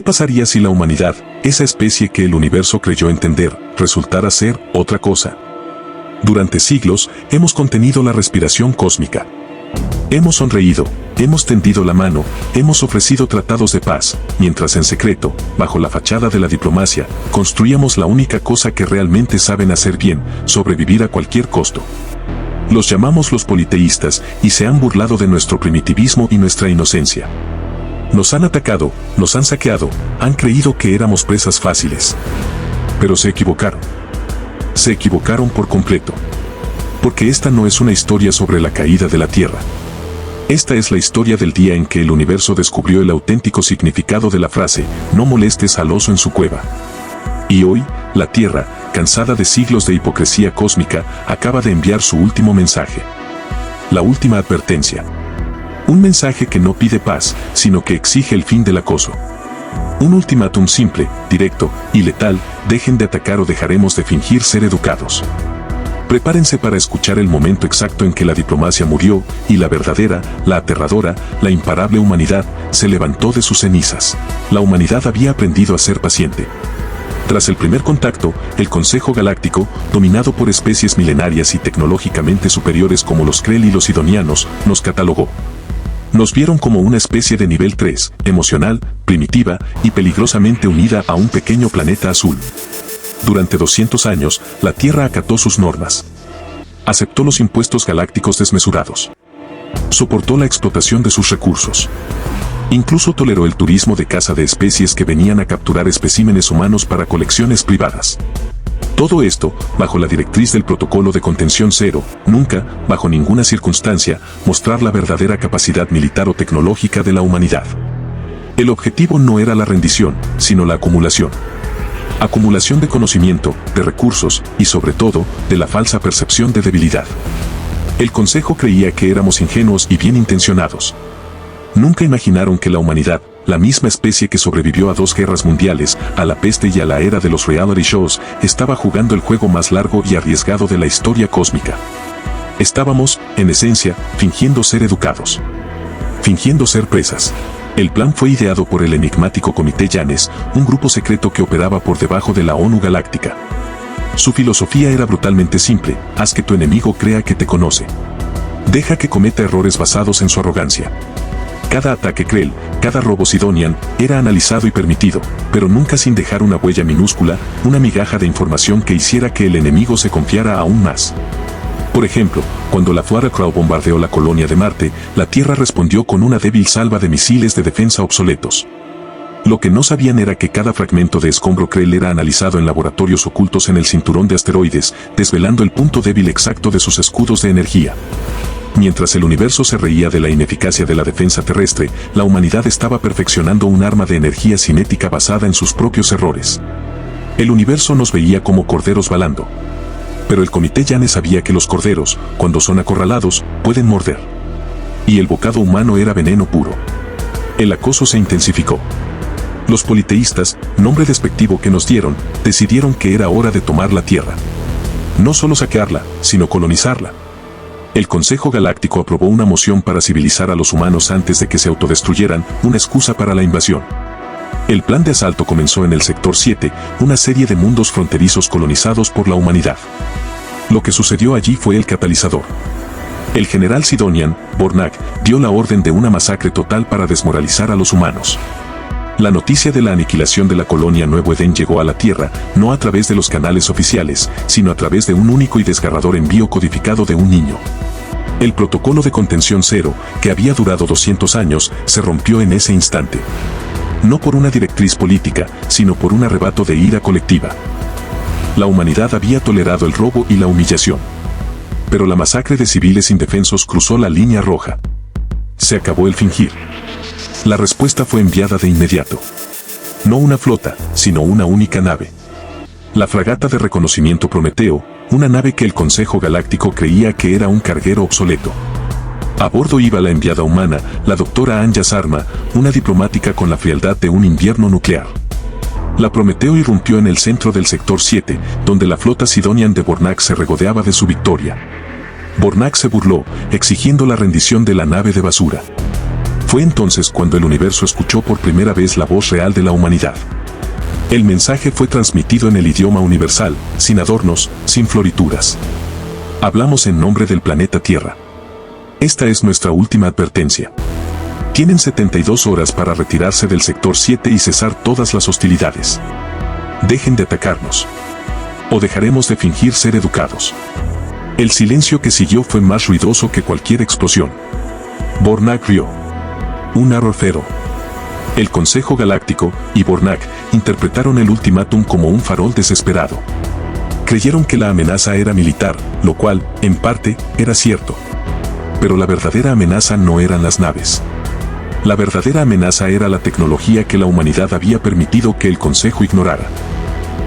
pasaría si la humanidad, esa especie que el universo creyó entender, resultara ser otra cosa? Durante siglos, hemos contenido la respiración cósmica. Hemos sonreído, hemos tendido la mano, hemos ofrecido tratados de paz, mientras en secreto, bajo la fachada de la diplomacia, construíamos la única cosa que realmente saben hacer bien, sobrevivir a cualquier costo. Los llamamos los politeístas y se han burlado de nuestro primitivismo y nuestra inocencia. Nos han atacado, nos han saqueado, han creído que éramos presas fáciles. Pero se equivocaron. Se equivocaron por completo. Porque esta no es una historia sobre la caída de la Tierra. Esta es la historia del día en que el universo descubrió el auténtico significado de la frase, no molestes al oso en su cueva. Y hoy, la Tierra, cansada de siglos de hipocresía cósmica, acaba de enviar su último mensaje. La última advertencia. Un mensaje que no pide paz, sino que exige el fin del acoso. Un ultimátum simple, directo y letal: dejen de atacar o dejaremos de fingir ser educados. Prepárense para escuchar el momento exacto en que la diplomacia murió y la verdadera, la aterradora, la imparable humanidad se levantó de sus cenizas. La humanidad había aprendido a ser paciente. Tras el primer contacto, el Consejo Galáctico, dominado por especies milenarias y tecnológicamente superiores como los Krell y los Sidonianos, nos catalogó. Nos vieron como una especie de nivel 3, emocional, primitiva y peligrosamente unida a un pequeño planeta azul. Durante 200 años, la Tierra acató sus normas. Aceptó los impuestos galácticos desmesurados. Soportó la explotación de sus recursos. Incluso toleró el turismo de caza de especies que venían a capturar especímenes humanos para colecciones privadas. Todo esto, bajo la directriz del Protocolo de Contención Cero, nunca, bajo ninguna circunstancia, mostrar la verdadera capacidad militar o tecnológica de la humanidad. El objetivo no era la rendición, sino la acumulación. Acumulación de conocimiento, de recursos y sobre todo, de la falsa percepción de debilidad. El Consejo creía que éramos ingenuos y bien intencionados. Nunca imaginaron que la humanidad, la misma especie que sobrevivió a 2 guerras mundiales, a la peste y a la era de los reality shows, estaba jugando el juego más largo y arriesgado de la historia cósmica. Estábamos, en esencia, fingiendo ser educados. Fingiendo ser presas. El plan fue ideado por el enigmático Comité Yanes, un grupo secreto que operaba por debajo de la ONU Galáctica. Su filosofía era brutalmente simple: haz que tu enemigo crea que te conoce. Deja que cometa errores basados en su arrogancia. Cada ataque Krell, cada robo Sidonian, era analizado y permitido, pero nunca sin dejar una huella minúscula, una migaja de información que hiciera que el enemigo se confiara aún más. Por ejemplo, cuando la Flora Crow bombardeó la colonia de Marte, la Tierra respondió con una débil salva de misiles de defensa obsoletos. Lo que no sabían era que cada fragmento de escombro Krell era analizado en laboratorios ocultos en el cinturón de asteroides, desvelando el punto débil exacto de sus escudos de energía. Mientras el universo se reía de la ineficacia de la defensa terrestre, la humanidad estaba perfeccionando un arma de energía cinética basada en sus propios errores. El universo nos veía como corderos balando. Pero el Comité Yanes sabía que los corderos, cuando son acorralados, pueden morder. Y el bocado humano era veneno puro. El acoso se intensificó. Los politeístas, nombre despectivo que nos dieron, decidieron que era hora de tomar la Tierra. No solo saquearla, sino colonizarla. El Consejo Galáctico aprobó una moción para civilizar a los humanos antes de que se autodestruyeran, una excusa para la invasión. El plan de asalto comenzó en el Sector 7, una serie de mundos fronterizos colonizados por la humanidad. Lo que sucedió allí fue el catalizador. El general Sidonian, Bornak, dio la orden de una masacre total para desmoralizar a los humanos. La noticia de la aniquilación de la colonia Nuevo Edén llegó a la Tierra, no a través de los canales oficiales, sino a través de un único y desgarrador envío codificado de un niño. El Protocolo de Contención Cero, que había durado 200 años, se rompió en ese instante. No por una directriz política, sino por un arrebato de ira colectiva. La humanidad había tolerado el robo y la humillación. Pero la masacre de civiles indefensos cruzó la línea roja. Se acabó el fingir. La respuesta fue enviada de inmediato. No una flota, sino una única nave. La fragata de reconocimiento Prometeo, una nave que el Consejo Galáctico creía que era un carguero obsoleto. A bordo iba la enviada humana, la doctora Anja Sarma, una diplomática con la frialdad de un invierno nuclear. La Prometeo irrumpió en el centro del Sector 7, donde la flota Sidonian de Bornak se regodeaba de su victoria. Bornak se burló, exigiendo la rendición de la nave de basura. Fue entonces cuando el universo escuchó por primera vez la voz real de la humanidad. El mensaje fue transmitido en el idioma universal, sin adornos, sin florituras. Hablamos en nombre del planeta Tierra. Esta es nuestra última advertencia. Tienen 72 horas para retirarse del sector 7 y cesar todas las hostilidades. Dejen de atacarnos. O dejaremos de fingir ser educados. El silencio que siguió fue más ruidoso que cualquier explosión. Bornak rió. Un arrofero. El Consejo Galáctico y Bornak interpretaron el ultimátum como un farol desesperado. Creyeron que la amenaza era militar, lo cual, en parte, era cierto. Pero la verdadera amenaza no eran las naves. La verdadera amenaza era la tecnología que la humanidad había permitido que el Consejo ignorara.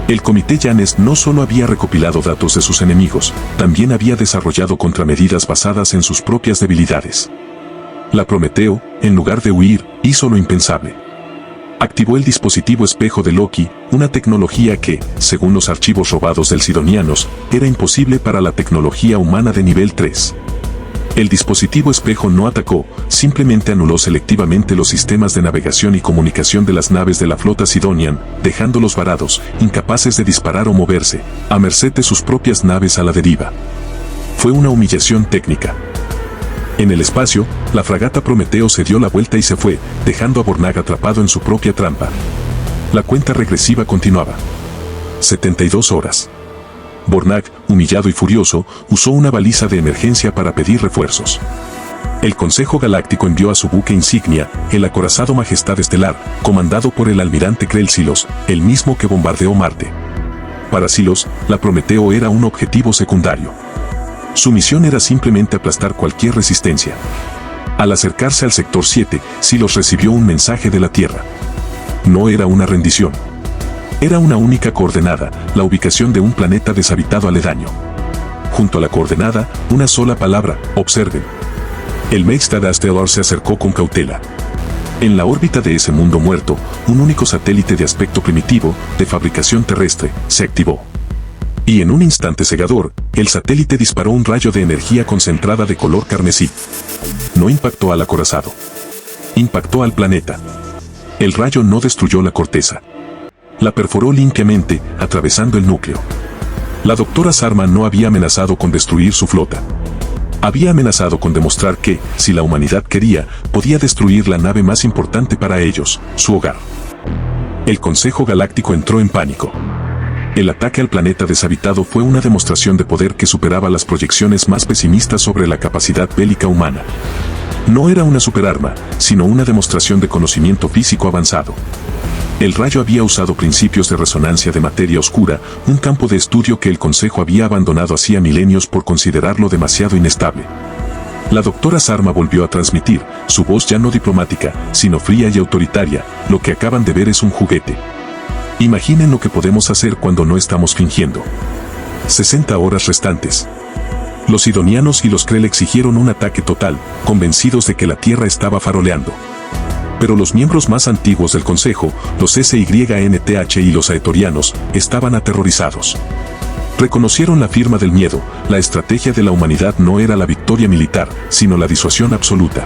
El Comité Yanes no solo había recopilado datos de sus enemigos, también había desarrollado contramedidas basadas en sus propias debilidades. La Prometeo, en lugar de huir, hizo lo impensable. Activó el dispositivo espejo de Loki, una tecnología que, según los archivos robados del Sidonianos, era imposible para la tecnología humana de nivel 3. El dispositivo espejo no atacó, simplemente anuló selectivamente los sistemas de navegación y comunicación de las naves de la flota Sidonian, dejándolos varados, incapaces de disparar o moverse, a merced de sus propias naves a la deriva. Fue una humillación técnica. En el espacio, la fragata Prometeo se dio la vuelta y se fue, dejando a Bornak atrapado en su propia trampa. La cuenta regresiva continuaba. 72 horas. Bornak, humillado y furioso, usó una baliza de emergencia para pedir refuerzos. El Consejo Galáctico envió a su buque insignia, el acorazado Majestad Estelar, comandado por el almirante Krell Silos, el mismo que bombardeó Marte. Para Silos, la Prometeo era un objetivo secundario. Su misión era simplemente aplastar cualquier resistencia. Al acercarse al sector 7, Silos recibió un mensaje de la Tierra. No era una rendición. Era una única coordenada, la ubicación de un planeta deshabitado aledaño. Junto a la coordenada, una sola palabra: observen. El Majestad Estelar se acercó con cautela. En la órbita de ese mundo muerto, un único satélite de aspecto primitivo, de fabricación terrestre, se activó. Y en un instante cegador, el satélite disparó un rayo de energía concentrada de color carmesí. No impactó al acorazado. Impactó al planeta. El rayo no destruyó la corteza. La perforó limpiamente, atravesando el núcleo. La doctora Sarma no había amenazado con destruir su flota. Había amenazado con demostrar que, si la humanidad quería, podía destruir la nave más importante para ellos, su hogar. El Consejo Galáctico entró en pánico. El ataque al planeta deshabitado fue una demostración de poder que superaba las proyecciones más pesimistas sobre la capacidad bélica humana. No era una superarma, sino una demostración de conocimiento físico avanzado. El rayo había usado principios de resonancia de materia oscura, un campo de estudio que el Consejo había abandonado hacía milenios por considerarlo demasiado inestable. La doctora Sarma volvió a transmitir, su voz ya no diplomática, sino fría y autoritaria: lo que acaban de ver es un juguete. Imaginen lo que podemos hacer cuando no estamos fingiendo. 60 horas restantes. Los Sidonianos y los Krell exigieron un ataque total, convencidos de que la Tierra estaba faroleando. Pero los miembros más antiguos del Consejo, los SYNTH y los Aetorianos, estaban aterrorizados. Reconocieron la firma del miedo: la estrategia de la humanidad no era la victoria militar, sino la disuasión absoluta.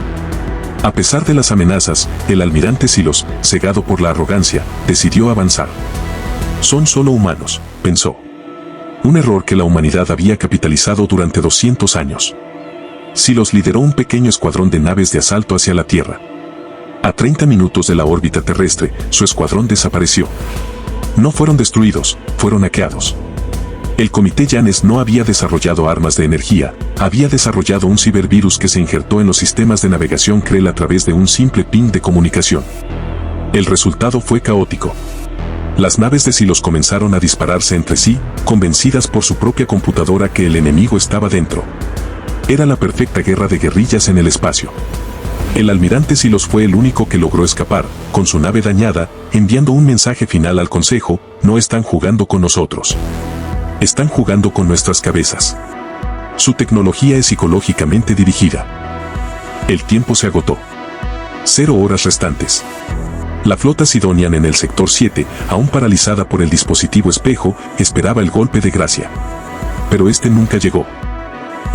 A pesar de las amenazas, el almirante Silos, cegado por la arrogancia, decidió avanzar. Son solo humanos, pensó. Un error que la humanidad había capitalizado durante 200 años. Silos lideró un pequeño escuadrón de naves de asalto hacia la Tierra. A 30 minutos de la órbita terrestre, su escuadrón desapareció. No fueron destruidos, fueron hackeados. El Comité Yanes no había desarrollado armas de energía, había desarrollado un cibervirus que se injertó en los sistemas de navegación Krell a través de un simple ping de comunicación. El resultado fue caótico. Las naves de Silos comenzaron a dispararse entre sí, convencidas por su propia computadora que el enemigo estaba dentro. Era la perfecta guerra de guerrillas en el espacio. El almirante Silos fue el único que logró escapar, con su nave dañada, enviando un mensaje final al Consejo: no están jugando con nosotros. Están jugando con nuestras cabezas. Su tecnología es psicológicamente dirigida. El tiempo se agotó. 0 horas restantes. La flota Sidonian en el sector 7, aún paralizada por el dispositivo espejo, esperaba el golpe de gracia. Pero este nunca llegó.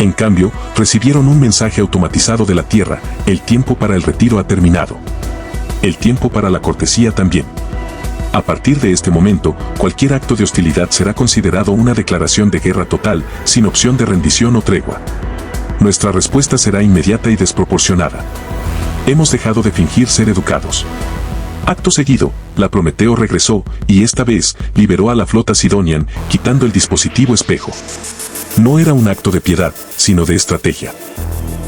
En cambio, recibieron un mensaje automatizado de la Tierra: el tiempo para el retiro ha terminado. El tiempo para la cortesía también. A partir de este momento, cualquier acto de hostilidad será considerado una declaración de guerra total, sin opción de rendición o tregua. Nuestra respuesta será inmediata y desproporcionada. Hemos dejado de fingir ser educados. Acto seguido, la Prometeo regresó, y esta vez, liberó a la flota Sidonian, quitando el dispositivo espejo. No era un acto de piedad, sino de estrategia.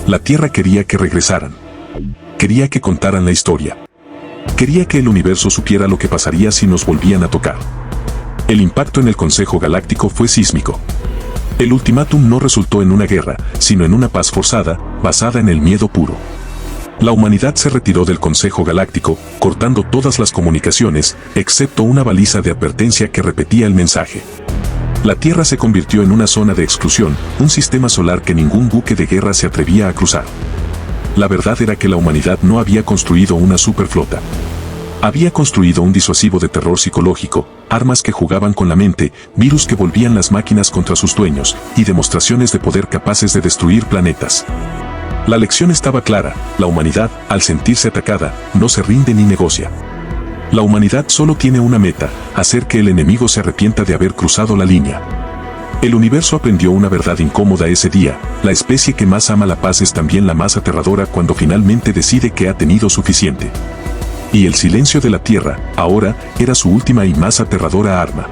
La Tierra quería que regresaran. Quería que contaran la historia. Quería que el universo supiera lo que pasaría si nos volvían a tocar. El impacto en el Consejo Galáctico fue sísmico. El ultimátum no resultó en una guerra, sino en una paz forzada, basada en el miedo puro. La humanidad se retiró del Consejo Galáctico, cortando todas las comunicaciones, excepto una baliza de advertencia que repetía el mensaje. La Tierra se convirtió en una zona de exclusión, un sistema solar que ningún buque de guerra se atrevía a cruzar. La verdad era que la humanidad no había construido una superflota. Había construido un disuasivo de terror psicológico, armas que jugaban con la mente, virus que volvían las máquinas contra sus dueños, y demostraciones de poder capaces de destruir planetas. La lección estaba clara: la humanidad, al sentirse atacada, no se rinde ni negocia. La humanidad solo tiene una meta: hacer que el enemigo se arrepienta de haber cruzado la línea. El universo aprendió una verdad incómoda ese día: la especie que más ama la paz es también la más aterradora cuando finalmente decide que ha tenido suficiente. Y el silencio de la Tierra, ahora, era su última y más aterradora arma.